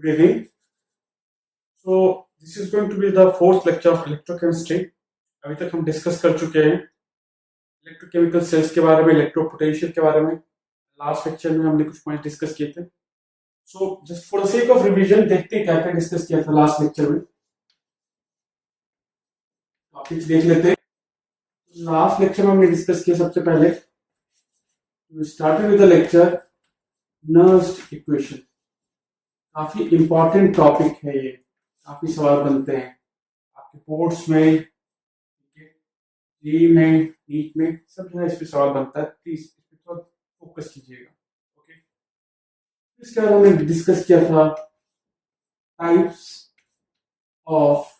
Good evening. So this is going to be the fourth lecture of electrochemistry. अभी तक हम discuss कर चुके हैं इलेक्ट्रोकेमिकल सेल्स के बारे में, इलेक्ट्रो पोटेंशियल के बारे में. लास्ट लेक्चर में हमने कुछ पॉइंट डिस्कस किए थे. So just for the sake of revision देखते हैं क्या क्या डिस्कस किया था लास्ट लेक्चर में. टॉपिक्स देख लेते हैं. लास्ट लेक्चर में हमने डिस्कस किया सबसे पहले started with the lecture nursed equation. काफी इंपॉर्टेंट टॉपिक है ये, काफी सवाल बनते हैं आपके बोर्ड्स में, जी में, नीट में, सब जगह इस पे सवाल बनता है. प्लीज इस पे थोड़ा फोकस कीजिएगा. ओके, इसके बाद हमने डिस्कस किया था types of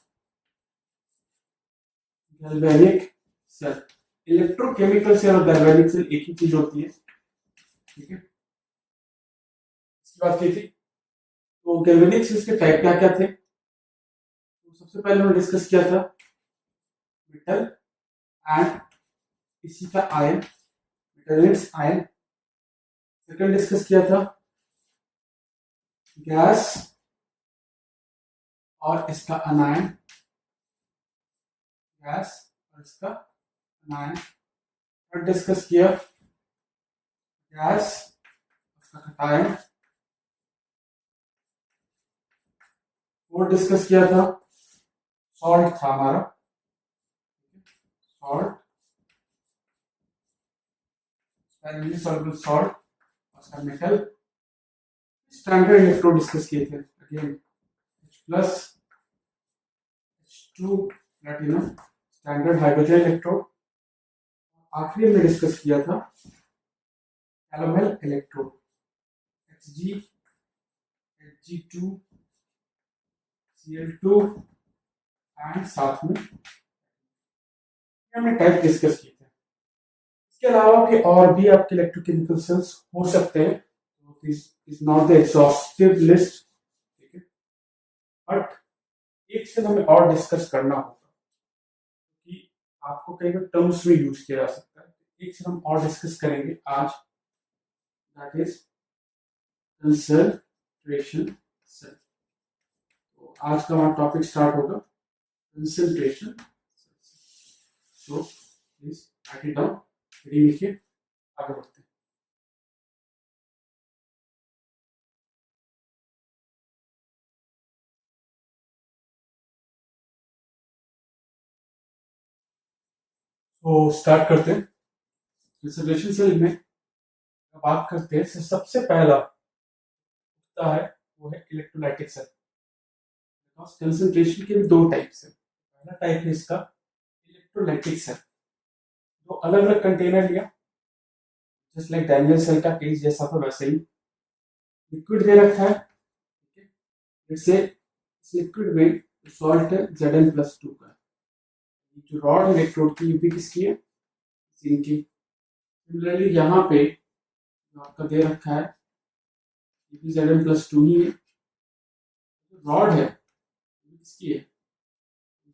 galvanic cell. Electrochemical cell और गैल्वेनिक सेल एक ही चीज होती है. ठीक है, इसकी बात की थी. तो गैल्वेनिक सेल्स के टाइप क्या क्या थे? तो सबसे पहले हमने डिस्कस किया था मेटल एंड इसी का ion, metals ion. Second discuss किया था गैस और इसका अनायन, गैस और इसका अनायन. थर्ड डिस्कस किया गैस उसका कटायन. फोर्थ डिस्कस किया था सॉल्ट था हमारा, सॉल्ट, सॉल्युबल सॉल्ट, उसका मेटल. स्टैंडर्ड इलेक्ट्रोड डिस्कस किए थे, again H+ H2 platinum, standard hydrogen electrode. आखिरी में डिस्कस किया था कैलोमेल electrode, Hg Hg2 Cl2 and साथ में हमने टाइप डिस्कस किए थे. इसके अलावा भी और भी आपके इलेक्ट्रोकेमिकल सेल्स हो सकते हैं. This is not the exhaustive list. ठीक है, बट एक सेल हमें और डिस्कस करना होगा क्योंकि आपको कई बार टर्म्स में यूज किया जा सकता है. एक सेल हम और डिस्कस करेंगे आज, दैट इज कंसंट्रेशन सेल. तो आज का हमारा टॉपिक स्टार्ट होगा concentration. So please right it down, लिखिए, आगे बढ़ते हैं. तो स्टार्ट करते हैं. कंसंट्रेशन सेल में बात करते हैं, सबसे पहला होता है वो है इलेक्ट्रोलाइटिक सेल. कंसंट्रेशन के भी दो टाइप्स है. पहला टाइप है इसका इलेक्ट्रोलाइटिक सेल, जो अलग अलग कंटेनर लिया, जस्ट लाइक डैनियल सेल का केस जैसा था वैसे ही. लिक्विड दे रखा है, जैसे इस लिक्विड में सॉल्ट है Zn+2 का. जो रॉड इलेक्ट्रोड की यूपी किसकी है? जिंक की. सिमिलरली यहाँ पे जो आपका दे रखा है ये भी Zn+2 ही है. रॉड है किसकी है?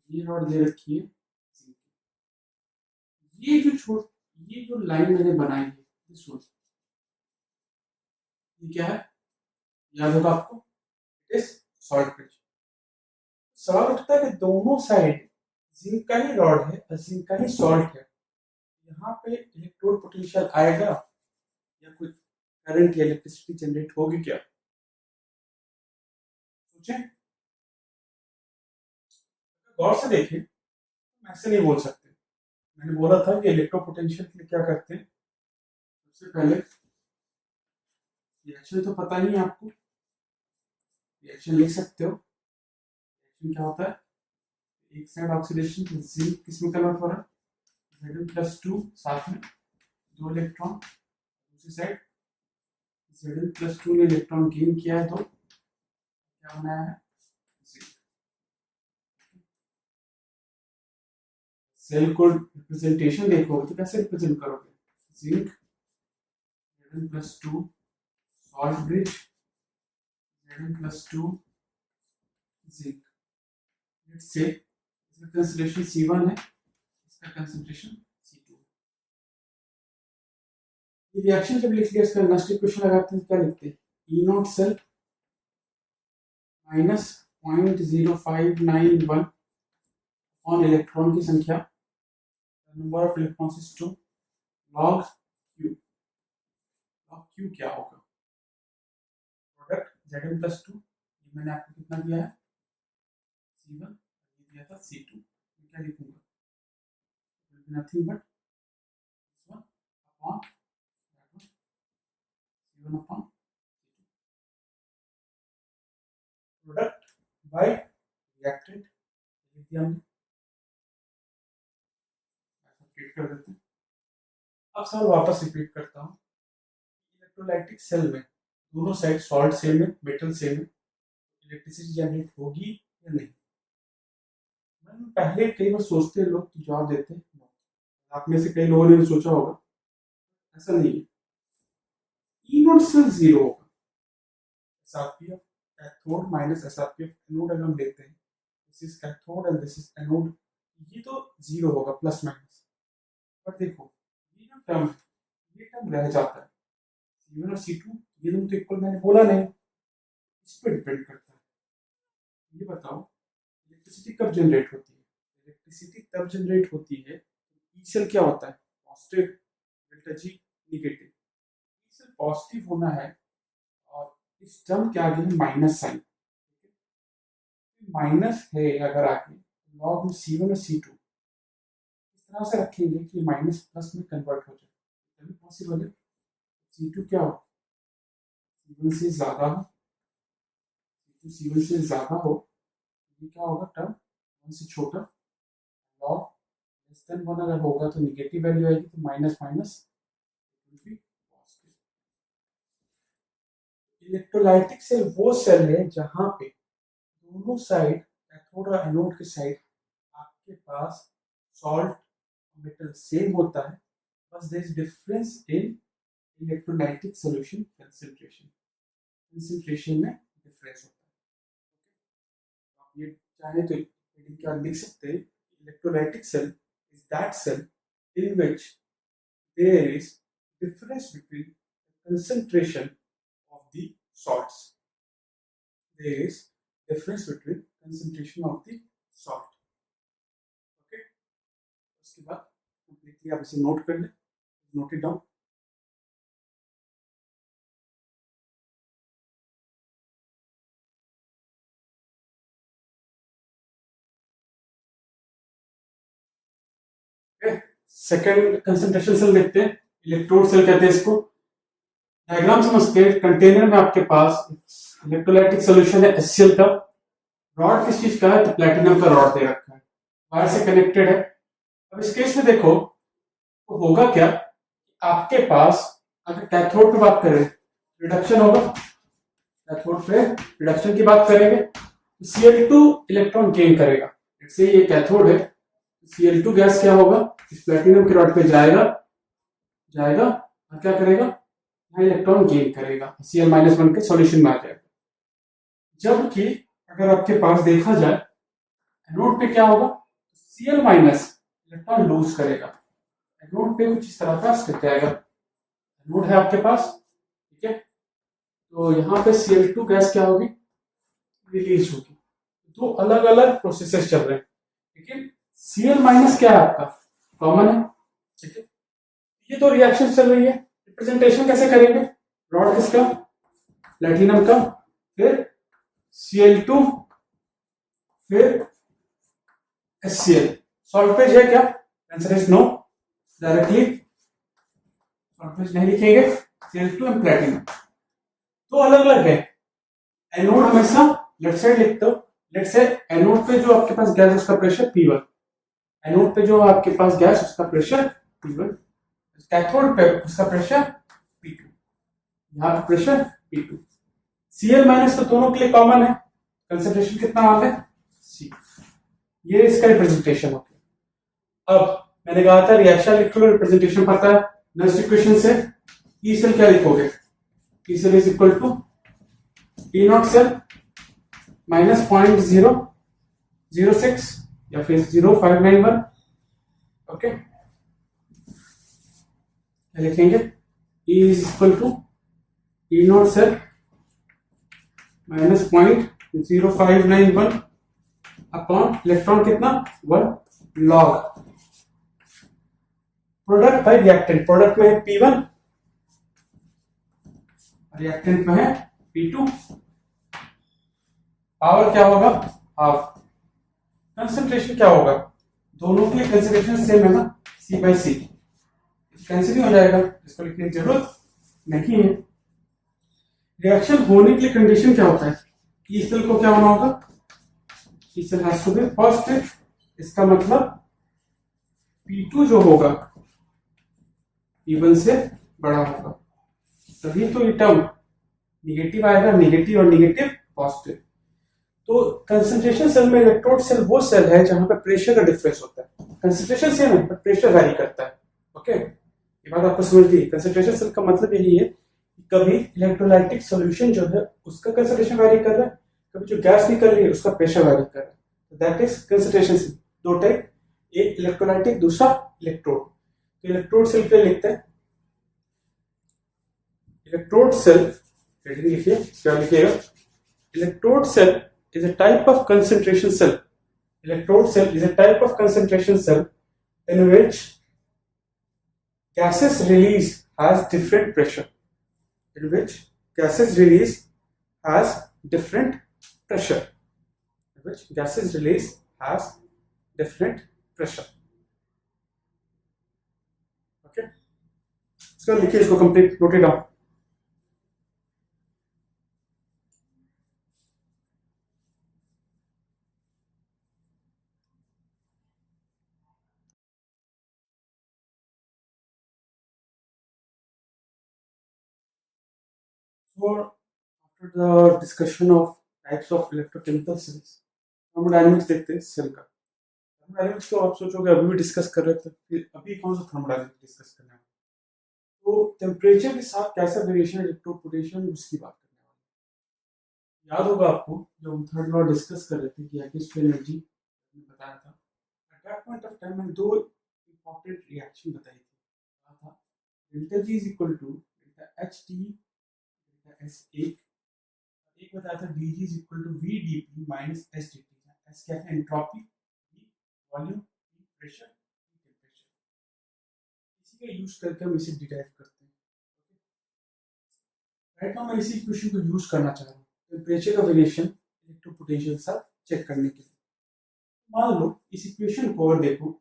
ये रॉड दे रखी है. ये जो लाइन मैंने बनाई है, ये क्या है? याद होगा आपको, इट इज सॉल्ट ब्रिज. सवाल उठता है कि दोनों साइड जिंक का ही रॉड है और जिंक का ही सॉल्ट है, यहाँ पे इलेक्ट्रोड पोटेंशियल आएगा या कोई करंट या इलेक्ट्रिसिटी जनरेट होगी क्या? सोचें, गौर से देखें. हम ऐसे नहीं बोल सकते. मैंने बोला था कि इलेक्ट्रो पोटेंशियल के लिए क्या करते हैं. सबसे पहले रिएक्शन तो पता ही है आपको, रिएक्शन लिख सकते हो. रिएक्शन क्या होता है? एक साइड ऑक्सीडेशन, जिंक किसमें कन्वर्ट हो रहा है? Zn+2, साथ में 2 इलेक्ट्रॉन. दूसरी साइड Zn+2 ने इलेक्ट्रॉन गेन किया है तो क्या बनाया है? जिंक. सेल को रिप्रेजेंटेशन देखोगे तो कैसे रिप्रेजेंट करोगे? Zinc Zn+2 salt bridge, Zn+2 zinc. Let's say इसका कंसंट्रेशन C1 है, इसका कंसंट्रेशन C2. ये रिएक्शन जब लिख लिया, इसका नेक्स्ट इक्वेशन लगाते हैं, क्या लिखते हैं? E0 cell minus 0.0591 on electron की संख्या, number of electrons is 2 log Q. Log Q क्या होगा? प्रोडक्ट Zn प्लस 2, ये मैंने आपको कितना दिया है C1, ये दिया था C2, मैं क्या लिखूंगा? Nothing but C1 upon C1 upon product by reactant लिख दिया हमने, रिपीट कर देते हैं। अब सर वापस रिपीट करता हूँ, इलेक्ट्रोलाइटिक सेल में दोनों साइड सॉल्ट सेम है, मेटल सेम है, इलेक्ट्रिसिटी जनरेट होगी या नहीं? मैंने पहले कई बार सोचते हैं लोग, जवाब देते हैं no। आप में से कई लोगों ने भी सोचा होगा, ऐसा नहीं है। ई नोट सेल जीरो होगा, SRP of cathode minus SRP of anode अगर हम लेते हैं, this is cathode and this is anode, ये तो जीरो होगा प्लस माइनस। बट देखो ये जो टर्म है, ये टर्म रह जाता है, C1 और C2 ये दोनों तो इक्वल मैंने बोला नहीं, इस पर डिपेंड करता है। ये बताओ इलेक्ट्रिसिटी कब जनरेट होती है? इलेक्ट्रिसिटी तब जनरेट होती है, ई सेल क्या होता है? Positive, delta G negative. E cell positive होना है और इस टर्म के आगे माइनस साइन, माइनस है अगर आगे, लॉग में C1 और C2 इस तरह से रखेंगे कि माइनस प्लस में कन्वर्ट हो जाए, तभी पॉसिबल है। C2 क्या हो? C1 से ज्यादा हो, C2 C1 से ज्यादा हो, ये क्या होगा? टर्म 1 से छोटा, लॉग लेस देन 1 अगर होगा तो निगेटिव वैल्यू आएगी, तो minus minus will be positive. Electrolytic cell वो सेल है जहां पे दोनों साइड, कैथोड और एनोड के साइड, आपके पास सॉल्ट मेटल सेम होता है, बस there is difference in electrolytic solution concentration, concentration में डिफरेंस होता है। आप ये चाहे तो हेडिंग क्या लिख सकते हैं, electrolytic cell is that cell in which there is difference between concentration of the salts, there is difference between concentration of the salt। Okay, उसके बाद कंप्लीटली आप इसे नोट कर लें, note it down. Second concentration cell देखते हैं, electrode cell कहते हैं इसको। डायग्राम समझते हैं, कंटेनर में आपके पास इलेक्ट्रोलाइटिक सॉल्यूशन है HCl का, रॉड किस चीज का है? तो प्लेटिनम का रॉड दे रखा है, वायर से कनेक्टेड है। अब इस केस में देखो तो होगा क्या, आपके पास अगर कैथोड पे बात करें रिडक्शन होगा, कैथोड पे रिडक्शन की बात करेंगे तो Cl2 इलेक्ट्रॉन गेन करेगा। जैसे ये कैथोड है, Cl2 गैस क्या होगा, इस प्लेटिनम के रॉड पे जाएगा और क्या करेगा, यहाँ इलेक्ट्रॉन गेन करेगा, Cl-1 के सॉल्यूशन में आ जाएगा। जबकि अगर आपके पास देखा जाए एनोड पे क्या होगा, Cl- इलेक्ट्रॉन लूज करेगा, एनोड पे कुछ इस तरह का स्थित जाएगा। एनोड है आपके पास, ठीक है, तो यहाँ पे Cl2 गैस क्या होगी, रिलीज होगी। दो अलग अलग प्रोसेसेस चल रहे हैं, लेकिन Cl- क्या है आपका, कॉमन है, ठीक है। ये तो रिएक्शन चल रही है, रिप्रेजेंटेशन कैसे करेंगे, रॉड किसका, प्लेटिनम का, फिर Cl2 फिर HCl, सॉल्टेज है क्या, आंसर इज नो, डायरेक्टली सॉल्टेज नहीं लिखेंगे, Cl2 एंड प्लेटिनम तो अलग अलग है। एनोड हमेशा लेफ्ट साइड लिखते हो, लेट्स से एनोड पे जो आपके पास गैस उसका प्रेशर P1, एनोड पे जो आपके पास गैस उसका प्रेशर P1, कैथोड पे उसका प्रेशर P2, यहाँ पे प्रेशर P2। Cl- तो दोनों के लिए कॉमन है, कंसंट्रेशन कितना मान है C, ये इसका रिप्रेजेंटेशन होता है। अब मैंने कहा था रिएक्शन लिख लो, रिप्रेजेंटेशन पता है, नेक्स्ट इक्वेशन से ई सेल क्या लिखोगे, E cell is equal to E naught cell minus 0.006 या फिर 0.591, ओके, क्या लिखेंगे, E is equal to E naught cell minus 0.591 upon electron कितना 1 log product by reactant, product में है P1, रिएक्टेंट में है P2, पावर क्या होगा हाफ, कंसंट्रेशन क्या होगा, दोनों के कंसंट्रेशन सेम है ना, C/C, कैंसिल हो जाएगा, इसको लिखने की जरूरत नहीं है। रिएक्शन होने के लिए कंडीशन क्या होता है, ई सेल को क्या होना होगा, E cell has to be positive, इसका मतलब P2 जो होगा P1 से बड़ा होगा, तभी तो ये टर्म निगेटिव आएगा, निगेटिव और निगेटिव पॉजिटिव। तो कंसंट्रेशन सेल में इलेक्ट्रोड सेल वो सेल है जहां पर प्रेशर का डिफरेंस होता है, कंसंट्रेशन सेम है बट प्रेशर वैरी करता है। ओके, ये बात आपको समझ गई। कंसंट्रेशन सेल का मतलब यही है कि कभी इलेक्ट्रोलाइटिक सॉल्यूशन जो है उसका कंसंट्रेशन वैरी कर रहा है, कभी जो गैस निकल रही है उसका प्रेशर वैरी कर रहा है, दैट इज कंसंट्रेशन सेल। दो टाइप, एक इलेक्ट्रोलाइटिक, दूसरा इलेक्ट्रोड। तो इलेक्ट्रोड सेल के लिखते हैं, इलेक्ट्रोड सेल लिखिए, क्या लिखिएगा, electrode cell is a type of concentration cell. Electrode cell is a type of concentration cell in which gases release has different pressure. In which gases release has different pressure. In which gases release has different pressure. Okay. इसको लिखिए, इसको complete note it down. So after the discussion of types of electrochemical cells, thermodynamics देखते हैं cell का। Thermodynamics तो आप सोचोगे अभी भी डिस्कस कर रहे थे, फिर अभी कौन सा थर्मोडायनेमिक्स डिस्कस करना है। तो टेम्परेचर के साथ कैसा वेरिएशन है इलेक्ट्रोड पोटेंशियल, उसकी बात करने वाले। याद होगा आपको जब हम थर्ड लॉ डिस्कस कर रहे थे कि एक्विजिशन एनर्जी बताया था, at that point of time मैंने दो इंपॉर्टेंट रिएक्शन बताई थी। कहा था delta G is equal to delta H T delta S एक बताया था D G is equal to V D P minus S D T. S क्या है, एंट्रोपी, वॉल्यूम, प्रेशर, टेम्परेचर। इसी का यूज करके हम इसे डिराइव करते हैं। राइट नाउ मैं इसी इक्वेशन को यूज करना चाह रहा हूँ टेम्परेचर का वेरिएशन इलेक्ट्रो पोटेंशियल के साथ चेक करने के लिए। मान लो इस इक्वेशन को और देखो,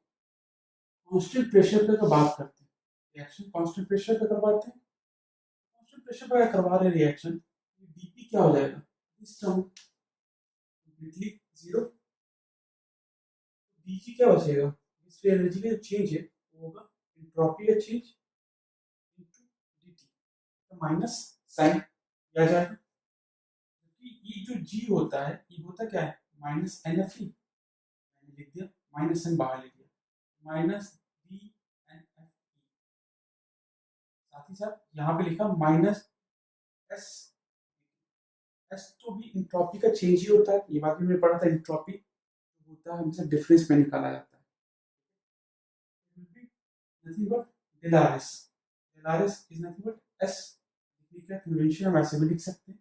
कांस्टेंट प्रेशर पे बात करते हैं, रिएक्शन कांस्टेंट प्रेशर पे करवाते हैं, कांस्टेंट प्रेशर पे करवा रहे रिएक्शन, डीपी क्या हो जाएगा, इस टर्म कंप्लीटली जीरो, डीजी क्या बचेगा, इस एनर्जी का चेंज है वो होगा एंट्रोपी का चेंज इनटू डीटी, तो माइनस साइन आ जाएगा, क्योंकि ये जो जी होता है ये होता क्या है, माइनस एन एफ ई, मैंने लिख दिया, माइनस एन बाहर लिख दिया, minus D N F E, साथ ही साथ यहाँ पे लिखा माइनस एस, एस तो भी इंट्रोपी का चेंज ही होता है, ये बात भी मैंने पढ़ा था, इंट्रोपी होता है हमेशा डिफरेंस में निकाला जाता है, nothing but del R S, del R S is nothing but S, का कन्वेंशन हम ऐसे भी लिख सकते हैं,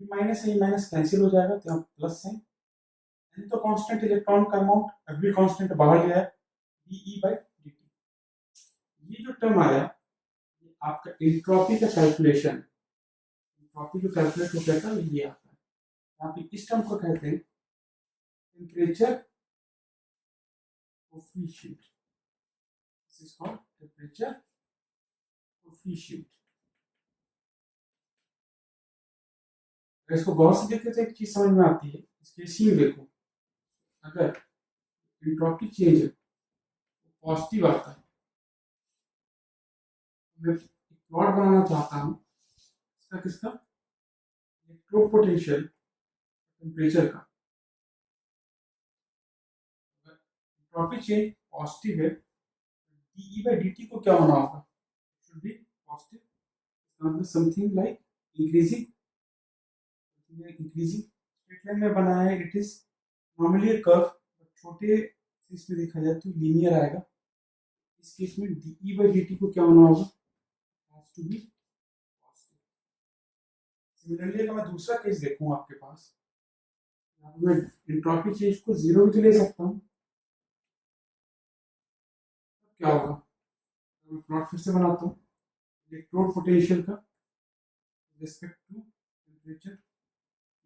ये माइनस है, ये माइनस कैंसिल हो जाएगा तो यहाँ प्लस साइन, एन तो कांस्टेंट इलेक्ट्रॉन का अमाउंट, अभी कांस्टेंट बाहर लिया है, डीई बाई डीटी, ये जो टर्म आया ये आपका एंट्रोपी का कैलकुलेशन, एंट्रोपी जो कैलकुलेट हो जाता है ये आता है, यहाँ पे इस टर्म को कहते हैं temperature coefficient, this is called temperature coefficient. इसको गौर से देखते तो एक चीज समझ में आती है, इसके सीन देखो, अगर एंट्रोपी चेंज है पॉजिटिव आता है, मैं प्लॉट बनाना चाहता हूँ इसका, किसका, इलेक्ट्रो पोटेंशियल टेम्परेचर का, एंट्रोपी चेंज पॉजिटिव है, डीई बाई डीटी को क्या होना होगा, शुड बी पॉजिटिव, मतलब something like increasing, increasing straight line में बनाया है, इट इज नॉर्मली कर्व, छोटे इसमें देखा जाए तो लीनियर आएगा, इस केस में डीई बाई डीटी को क्या होना होगा, has to be positive, similarly अगर मैं दूसरा केस देखूं आपके पास, मैं एंट्रोपी चेंज को जीरो भी तो ले सकता हूँ। क्या होगा, मैं प्लॉट फिर से बनाता हूँ। इलेक्ट्रोड पोटेंशियल का रिस्पेक्ट टू टेम्परेचर,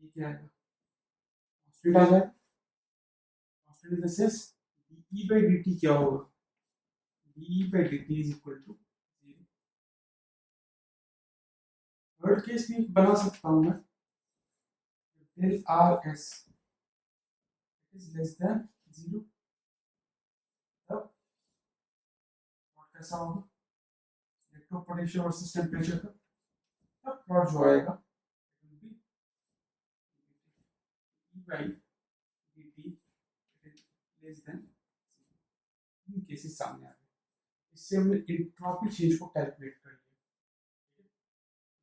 ये क्या आएगा, कांस्टेंट आ जाएगा। Constant in the sense dE by dt क्या होगा, dE by dt is equal to 0। Third case भी बना सकता हूँ मैं, del R S is less than 0, तब प्लॉट कैसा होगा, इलेक्ट्रोड पोटेंशियल वर्सेस टेम्परेचर का, तब प्लॉट जो आएगा by dt लेस देन, तीन केसेस सामने आ गए। इससे हमने एंट्रोपी चेंज को कैलकुलेट कर लिया।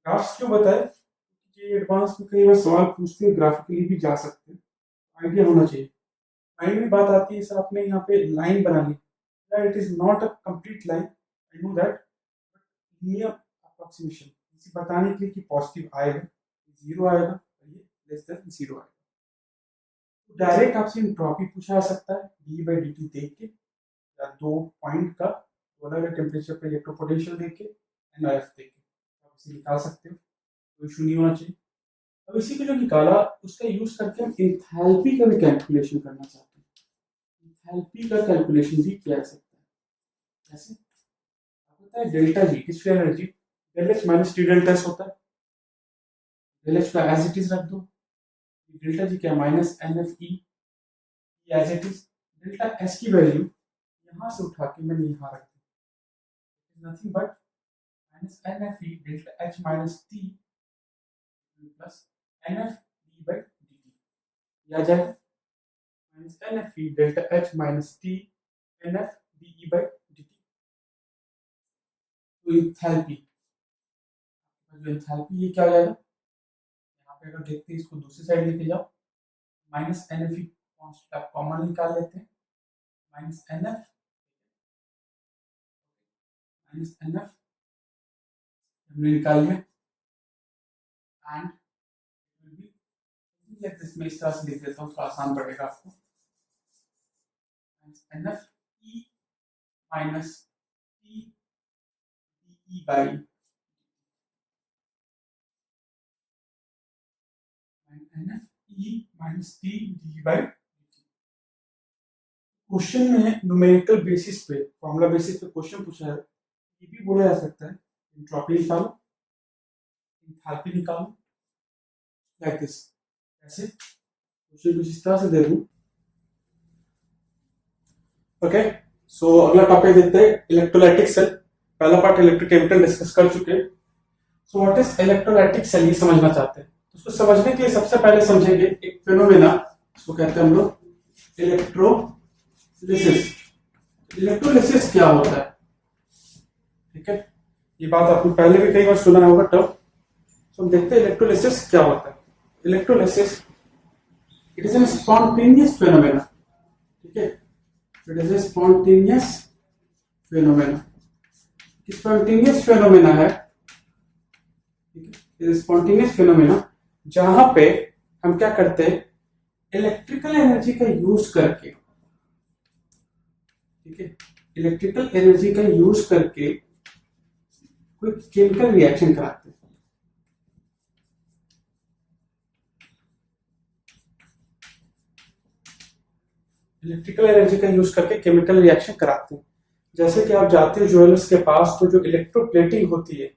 ग्राफ्स क्यों बताए, क्योंकि एडवांस में कई बार सवाल पूछते हैं, ग्राफिकली भी जा सकते हैं, आइडिया होना चाहिए। लाइन में बात आती है सर आपने यहाँ पे लाइन बना ली, it is not a complete line, I know that, linear approximation इसे बताने के लिए कि पॉजिटिव आएगा, जीरो आएगा और ये लेस देन जीरो आएगा। डायरेक्ट आपसे एंट्रोपी पूछा जा सकता है डी बाई डी टी देख के, या दो पॉइंट का अलग टेम्परेचर पे इलेक्ट्रो पोटेंशियल देख के, एनआईएफ देख के आप इसे निकाल सकते हो, कोई इशू नहीं होना चाहिए। अब इसी को जो निकाला उसका यूज करके हम एंथैल्पी का भी कैलकुलेशन करना चाहते हैं। एंथैल्पी का कैलकुलेशन भी किया जा सकता है, जैसे आपको पता है डेल्टा जी किस energy, del H minus T delta S होता है, डेल एच का एज इट इज रख दो, डेल्टा जी क्या minus N F E as it is, delta S की वैल्यू यहाँ से उठा के मैंने यहाँ रख दी, nothing but minus N F E delta H minus T plus n F d by D T, आ जाएगा minus N F E delta H minus T N F D E by D T. तो enthalpy, जो enthalpy ये क्या आ जाएगा, यहाँ पे अगर देखते हैं इसको दूसरी साइड लेके जाओ, minus N F E common निकाल लेते हैं, माइनस एन एफ हमने निकाल लिया, एंड मैं इस तरह से लिख देता हूँ तो आसान पड़ेगा आपको, N F E minus T E by N F E minus T D by. Question में न्यूमेरिकल बेसिस पे, फॉर्मूला बेसिस पे क्वेश्चन पूछा है, ये भी बोला जा सकता है एंट्रोपी निकालो, एंथैल्पी निकालो, लाइक दिस, ऐसे क्वेश्चन कुछ इस तरह से दे दूं। ओके, सो अगला टॉपिक देखते हैं इलेक्ट्रोलाइटिक सेल। पहला पार्ट इलेक्ट्रोकेमिकल डिस्कस कर चुके हैं। So what is electrolytic cell, ये समझना चाहते हैं। तो उसको समझने के लिए सबसे पहले समझेंगे एक फिनोमेना, उसको कहते हैं हम लोग इलेक्ट्रोलिसिस। इलेक्ट्रोलिसिस क्या होता है, ठीक है, ये बात आपने पहले भी कई बार सुना होगा टर्म। तो हम देखते हैं इलेक्ट्रोलिसिस क्या होता है। Electrolysis it is an spontaneous phenomena, ठीक है, it is a spontaneous phenomena. Spontaneous phenomena है, ठीक है, स्पॉन्टेनियस फिनोमेना जहां पे हम क्या करते हैं, इलेक्ट्रिकल एनर्जी का यूज करके, ठीक है, इलेक्ट्रिकल एनर्जी का यूज करके कोई केमिकल रिएक्शन कराते हैं। इलेक्ट्रिकल एनर्जी का यूज करके केमिकल रिएक्शन कराते हैं। जैसे कि आप जाते हो ज्वेलर्स के पास, तो जो इलेक्ट्रोप्लेटिंग होती है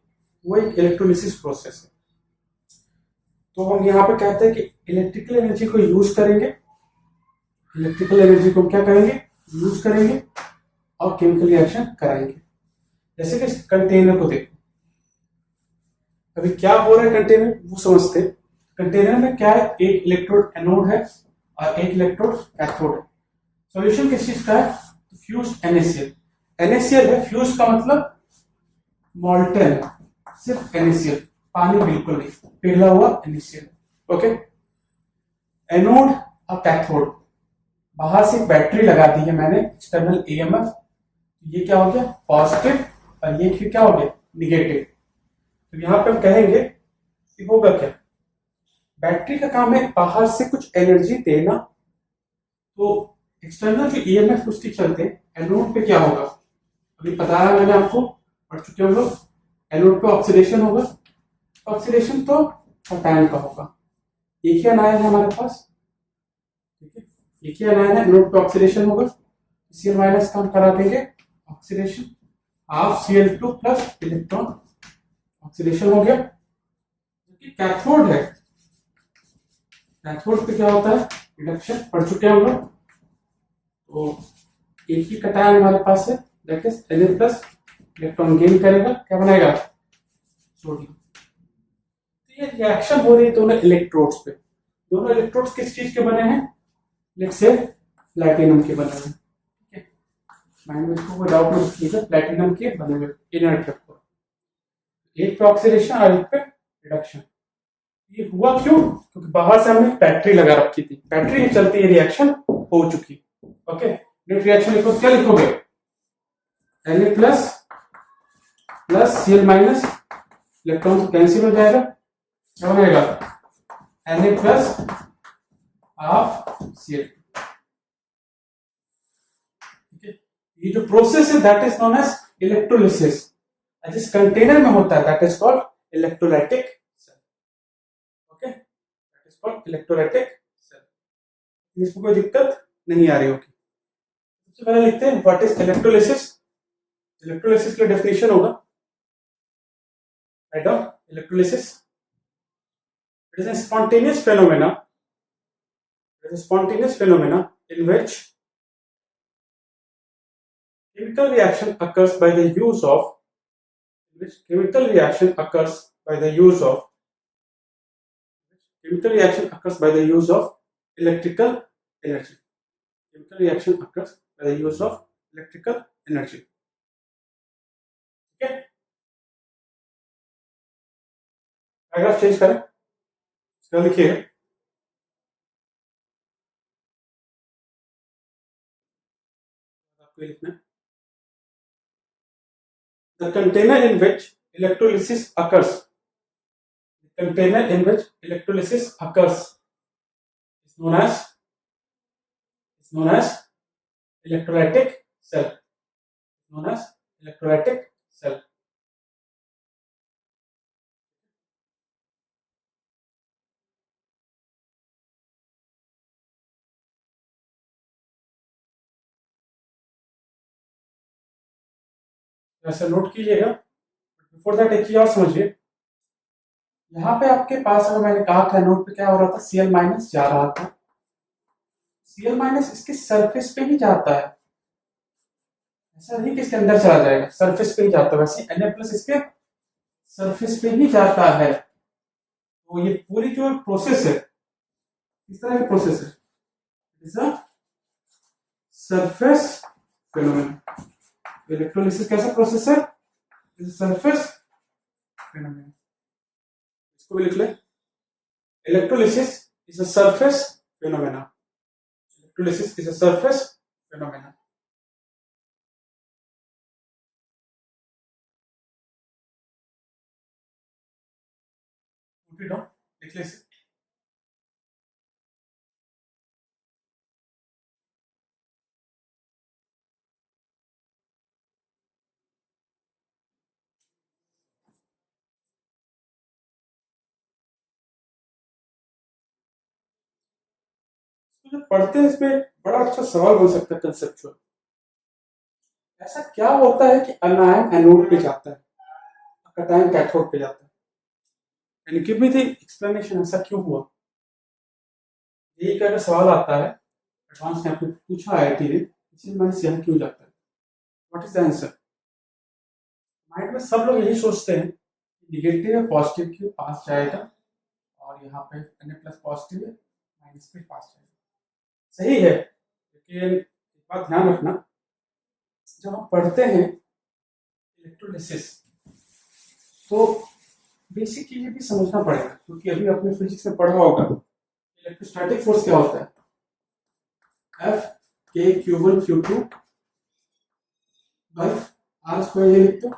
वो एक इलेक्ट्रोलिसिस प्रोसेस है। तो हम यहाँ पे कहते हैं कि इलेक्ट्रिकल एनर्जी को यूज करेंगे, इलेक्ट्रिकल एनर्जी को क्या करेंगे, यूज करेंगे और केमिकल रिएक्शन कराएंगे। जैसे कि कंटेनर को देखो, अभी क्या हो रहा है कंटेनर वो समझते हैं। कंटेनर में क्या है, एक इलेक्ट्रोड एनोड है और एक इलेक्ट्रोड कैथोड है। सॉल्यूशन किस चीज का है, फ्यूज्ड NaCl। NaCl है, फ्यूज का मतलब मॉल्टन, सिर्फ NaCl, पानी बिल्कुल नहीं, पिघला हुआ NaCl। ओके, एनोड और कैथोड, बाहर से एक बैटरी लगा दी है मैंने, एक्सटर्नल EMF, ये क्या हो गया पॉजिटिव और ये फिर क्या हो गया निगेटिव। तो यहां पे हम कहेंगे कि होगा क्या, बैटरी का काम है बाहर से कुछ एनर्जी देना, तो एक्सटर्नल जो ईएमएफ उसके चलते एनोड पे क्या होगा, अभी बताया मैंने आपको, पढ़ चुके हम लोग। एनोड पे ऑक्सीडेशन होगा, ऑक्सीडेशन तो कैटायन का होगा। एक ही अनायन है हमारे पास, ठीक है, एक ही अनायन है, एनोड पे ऑक्सीडेशन होगा, Cl माइनस का हम करा देंगे oxidation, half Cl2 plus electron oxidation हो गया। जो कैथोड है, कैथोड पे क्या होता है, रिडक्शन, पढ़ चुके हैं हम लोग। तो एक ही कैटायन हमारे पास है, that is Na plus, electron gain करेगा, क्या बनाएगा, सोडियम। तो ये रिएक्शन हो रही है दोनों इलेक्ट्रोड्स पे। दोनों इलेक्ट्रोड्स किस चीज के बने हैं, लेट्स से प्लैटिनम के बने हुए, ठीक है, माइंड में इसको कोई डाउट नहीं कीजिए, प्लैटिनम के बने हुए इनर्ट है, एक पे ऑक्सीडेशन और एक पे रिडक्शन। ये हुआ क्यों, क्योंकि बाहर से हमने बैटरी लगा रखी थी, बैटरी में चलती है, रिएक्शन हो चुकी। ओके, नेट रिएक्शन लिखो, क्या लिखोगे, Na plus plus Cl minus, electron तो कैंसिल हो जाएगा, क्या बनेगा, Na प्लस हाफ Cl। ठीक है, ये जो प्रोसेस है that is known as electrolysis, जिस कंटेनर में होता है that is called electrolytic cell. Okay, that is called electrolytic cell. इसको कोई दिक्कत नहीं आ रही होगी। सबसे पहले लिखते हैं व्हाट इज इलेक्ट्रोलिसिस। इलेक्ट्रोलिसिस का डेफिनेशन होगा, write down, electrolysis it is a spontaneous phenomena, it is a spontaneous phenomena in chemical reaction occurs by the use of which chemical reaction occurs by the use of chemical reaction occurs by the use of electrical energy. Chemical reaction occurs by the use of electrical energy. ठीक है, paragraph change करें, इसका लिखिएगा, आपको लिखना है, the container in which electrolysis occurs, the container in which electrolysis occurs is known as electrolytic cell, known as electrolytic cell. ऐसे note कीजिएगा। बिफोर दैट एक चीज और समझिए, यहाँ पे आपके पास अगर मैंने कहा था नोट पे क्या हो रहा था, Cl माइनस जा रहा था, Cl माइनस इसके सरफेस पे ही जाता है, ऐसा नहीं कि इसके अंदर चला जाएगा, सरफेस पे ही जाता है, वैसे Na प्लस इसके सरफेस पे ही जाता है। तो ये पूरी जो प्रोसेस है, किस तरह की प्रोसेस है, it's a surface phenomena. Electrolysis कैसा प्रोसेस है, सरफेस फिनोमेना, इसको भी लिख ले, electrolysis is a surface phenomena, electrolysis is a surface phenomena. लिख ले इसे, तो जब पढ़ते हैं इसमें बड़ा अच्छा सवाल बन सकता है कंसेप्चुअल, ऐसा क्या होता है कि अनायन एनोड पे जाता है, कैटायन कैथोड पे जाता है, यानी गिव मी द एक्सप्लेनेशन, ऐसा क्यों हुआ। यही का अगर सवाल आता है एडवांस में, आपने पूछा आईआईटी ने, इसलिए मैंने यहाँ क्यों जाता है, what is the answer. Mind में सब लोग यही सोचते हैं निगेटिव है पॉजिटिव के पास जाएगा, और यहाँ पे Na प्लस पॉजिटिव है, माइनस पे पास जाएगा, सही है, लेकिन एक बात ध्यान रखना, जब हम पढ़ते हैं इलेक्ट्रोलिसिस तो बेसिक चीजें भी समझना पड़ेगा, क्योंकि अभी आपने फिजिक्स में पढ़ा होगा इलेक्ट्रोस्टैटिक फोर्स क्या होता है, F K Q1 Q2 by R square, ये लिखते हो।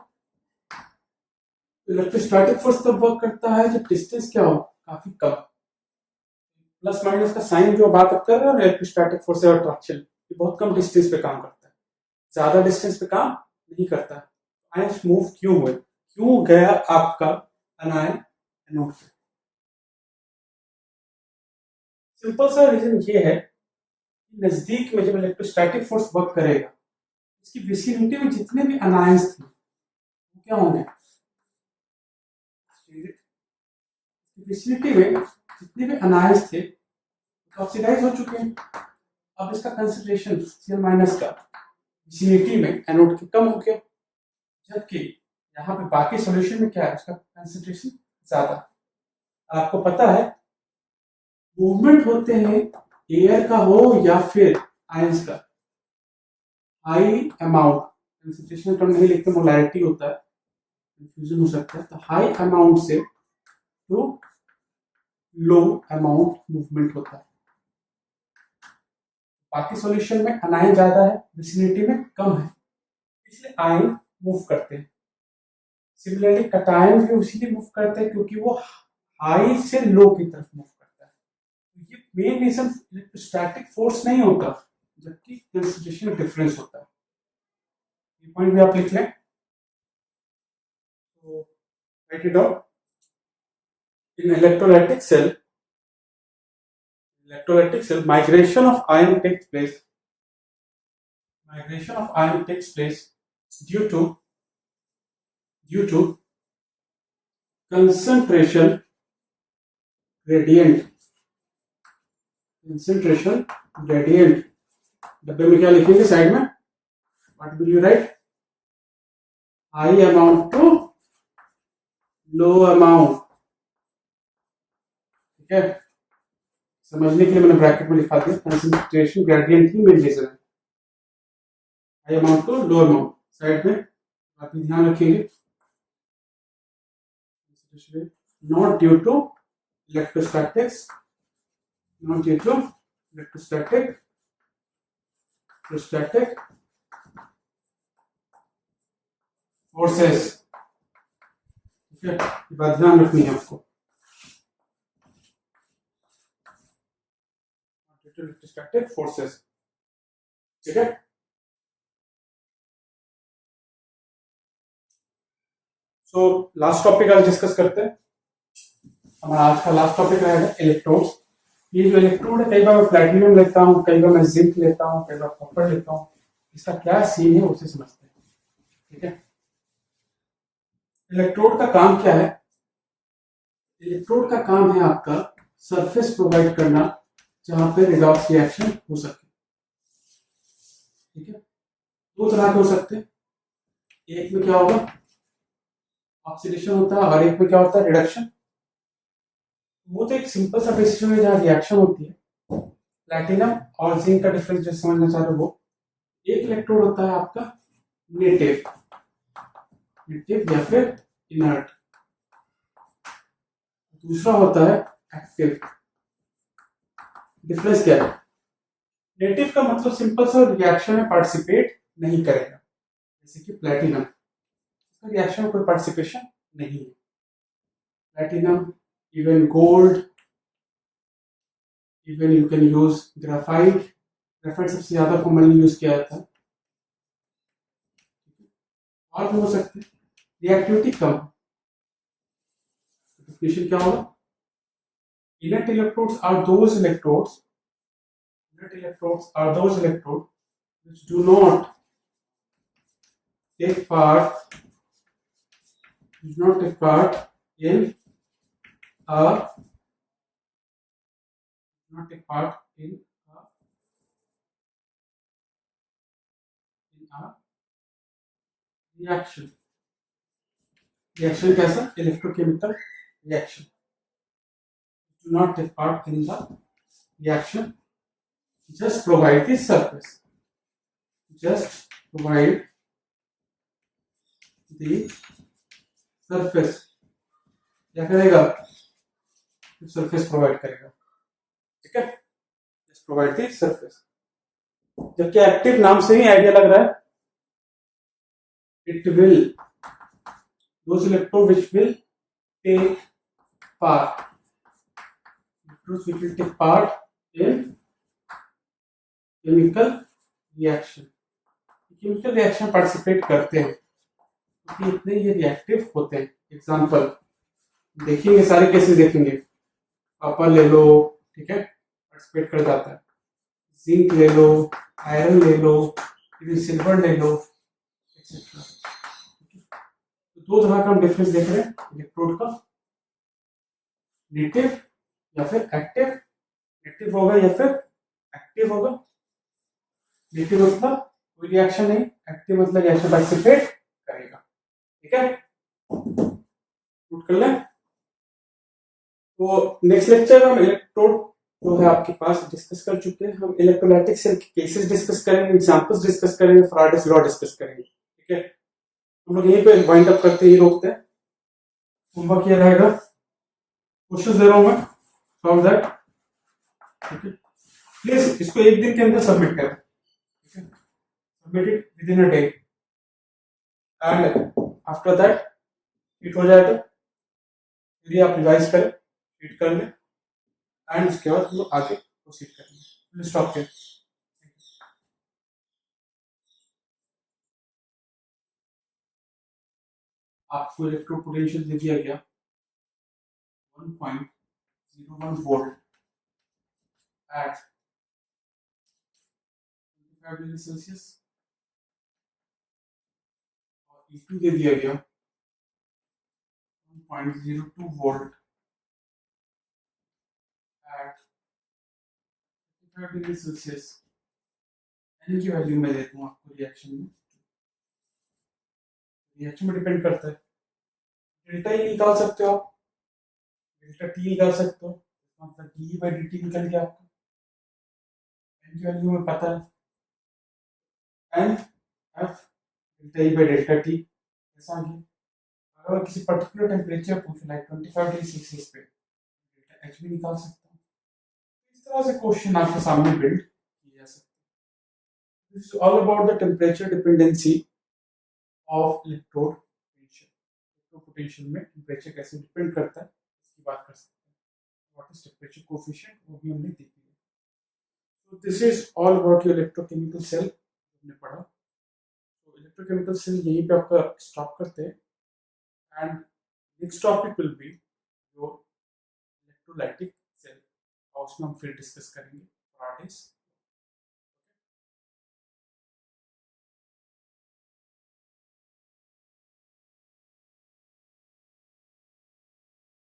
इलेक्ट्रोस्टैटिक फोर्स तब वर्क करता है जब डिस्टेंस क्या हो, काफी कम, प्लस माइनस का साइन जो बात आप कर रहे हो ना, इलेक्ट्रोस्टैटिक फोर्स और अट्रैक्शन, ये बहुत कम डिस्टेंस पे काम करता है, ज्यादा डिस्टेंस पे काम नहीं करता। आयंस मूव क्यों हुए, क्यों गया आपका अनायन एनोड पे? सिंपल सा रीजन ये है कि नजदीक में जब इलेक्ट्रोस्टैटिक फोर्स वर्क करेगा, इसकी विसिनिटी में जितने भी अनायंस थे वो क्या होंगे, विसिनिटी में जितने भी अनायंस थे ऑक्सीडाइज हो चुके हैं। अब इसका कंसंट्रेशन Cl माइनस का विसिनिटी में एनोड के कम हो गया, जबकि यहाँ पे बाकी सॉल्यूशन में क्या है, उसका कंसंट्रेशन ज्यादा। आपको पता है मूवमेंट होते हैं एयर का हो या फिर आयंस का, हाई अमाउंट कंसंट्रेशन टर्म नहीं लिखते, मोलैरिटी होता है, कंफ्यूजन हो सकता है, तो हाई अमाउंट से तो लो अमाउंट मूवमेंट होता है। बाकी सॉल्यूशन में अनायन ज्यादा है, विसिनिटी में कम है, इसलिए आयन मूव करते हैं। सिमिलरली कटायन भी उसीलिए मूव करते हैं क्योंकि वो हाई से लो की तरफ मूव करता है। तो ये मेन रीजन इलेक्ट्रोस्टैटिक फोर्स नहीं होता, जबकि कंसंट्रेशन डिफरेंस होता है। ये पॉइंट भी आप लिख लें, तो write it down. In electrolytic cell, migration of ion takes place. Migration of ion takes place due to concentration gradient. Concentration gradient. डब्बे में क्या लिखेंगे साइड में? What will you write? High amount to low amount. ठीक है, समझने के लिए मैंने ब्रैकेट में लिखा दिया, कंसंट्रेशन ग्रेडियंट ही मेन रीजन है। High amount to low amount side में आप ध्यान रखेंगे, not due to electrostatics, not due to electrostatic forces. ठीक है, ये बात ध्यान रखनी है आपको, इलेक्ट्रोस्टैटिक फोर्सेस। ठीक है, सो लास्ट टॉपिक आज डिस्कस करते हैं। हमारा आज का लास्ट टॉपिक रहेगा इलेक्ट्रोड्स। ये जो इलेक्ट्रोड है, कई बार मैं प्लैटिनम लेता हूँ, कई बार मैं जिंक लेता हूँ, कई बार कॉपर लेता हूँ, इसका क्या सीन है उसे समझते हैं। ठीक है, इलेक्ट्रोड का काम क्या है? इलेक्ट्रोड का काम है आपका सरफेस प्रोवाइड करना जहां पे रिडॉक्स रिएक्शन हो सके। ठीक है, दो तरह के हो सकते हैं, एक में क्या होगा ऑक्सीडेशन होता है और एक में क्या होता है रिडक्शन। वो तो एक सिंपल सा बेसिस में जहाँ रिएक्शन होती है, प्लैटिनम और जिंक का डिफरेंस जो समझना चाह रहे हो, वो एक इलेक्ट्रोड होता है आपका नेटिव या फिर इनर्ट, दूसरा होता है एक्टिव। डिफरेंस क्या है? नेटिव का मतलब सिंपल सा रिएक्शन में पार्टिसिपेट नहीं करेगा, जैसे कि प्लैटिनम, इसका रिएक्शन में कोई पार्टिसिपेशन नहीं है। Platinum, even gold, even you can use graphite. Graphite सबसे ज्यादा कॉमनली यूज किया जाता है, और भी हो सकते हैं। रिएक्टिविटी कम, डेफिनेशन क्या होगा? Inert electrodes are those electrodes which do not take part in a reaction. Reaction कैसा? Electrochemical reaction. Do not take part in the reaction. Just provide the surface. Just provide the surface. क्या करेगा? Surface provide करेगा। ठीक है, just provide the surface. जबकि active नाम से ही idea लग रहा है, it will those electrode which will take part electrodes which will take part in chemical reaction. Chemical reaction participate करते हैं क्योंकि इतने ये रिएक्टिव होते हैं. एग्जांपल देखेंगे, सारे केसेस देखेंगे. कॉपर ले लो, ठीक है, पार्टिसिपेट कर जाता है. जिंक ले लो, आयरन ले लो, फिर सिल्वर ले लो, एक्सेट्रा. तो दो तरह का हम डिफरेंस देख रहे हैं इलेक्ट्रोड का, नेटिव या फिर एक्टिव. नेटिव होगा या फिर एक्टिव होगा. नेटिव मतलब कोई रिएक्शन नहीं, एक्टिव मतलब रिएक्शन पार्टिसिपेट करेगा. ठीक है, नोट कर लें. तो नेक्स्ट लेक्चर में हम इलेक्ट्रोड जो है आपके पास डिस्कस कर चुके हैं. हम इलेक्ट्रोलाइटिक सेल के केसेस डिस्कस करेंगे, एग्जांपल्स डिस्कस करेंगे, फैराडेस लॉ डिस्कस करेंगे. ठीक है, हम लोग यहीं पे वाइंड अप करते ही रोकते हैं. होमवर्क ये रहेगा, क्वेश्चन दे रहा हूं मैं, सॉल्व दैट. ठीक है, प्लीज इसको एक दिन के अंदर सबमिट करें. ठीक है, submit it with in a day and after that hit हो जाए तो फिर आप रिवाइज करें, हिट कर लें एंड उसके बाद हम लोग आगे प्रोसीड करेंगे. Stop here. आपको इलेक्ट्रो पोटेंशियल दे दिया गया 1.01 वोल्ट एट 25 डिग्री सेल्सियस और E2 दे दिया गया 1.02 volt at 55 degree Celsius. N की वैल्यू मैं देता हूँ आपको रिएक्शन में. रिएक्शन में डिपेंड करता है. डेल्टा ही निकाल सकते हो आप, डेल्टा टी निकाल सकते हो, मतलब डी बाई डी टी निकल गया आपका. एन की वैल्यू में पता है, N F delta E by delta T. ऐसा आ गया. अगर किसी पर्टिकुलर टेम्परेचर पूछ लाइक 25 डिग्री सेल्सियस पे, डेल्टा एच भी निकाल सकता हूँ. इस तरह से क्वेश्चन आपके सामने बिल्ड किया जा सकता है. This is all about the temperature dependency of electrode potential. Electrode potential में टेम्परेचर कैसे डिपेंड करता है इसकी बात कर सकते हैं. व्हाट इज टेम्परेचर कोफिशिएंट वो भी हमने देख लिया. So this is all about your electrochemical cell. हमने पढ़ा. तो इलेक्ट्रोकेमिकल सेल यहीं पे आपका स्टॉप करते हैं and next topic will be your electrolytic cell. और उसमें हम फिर डिस्कस करेंगे फैराडेस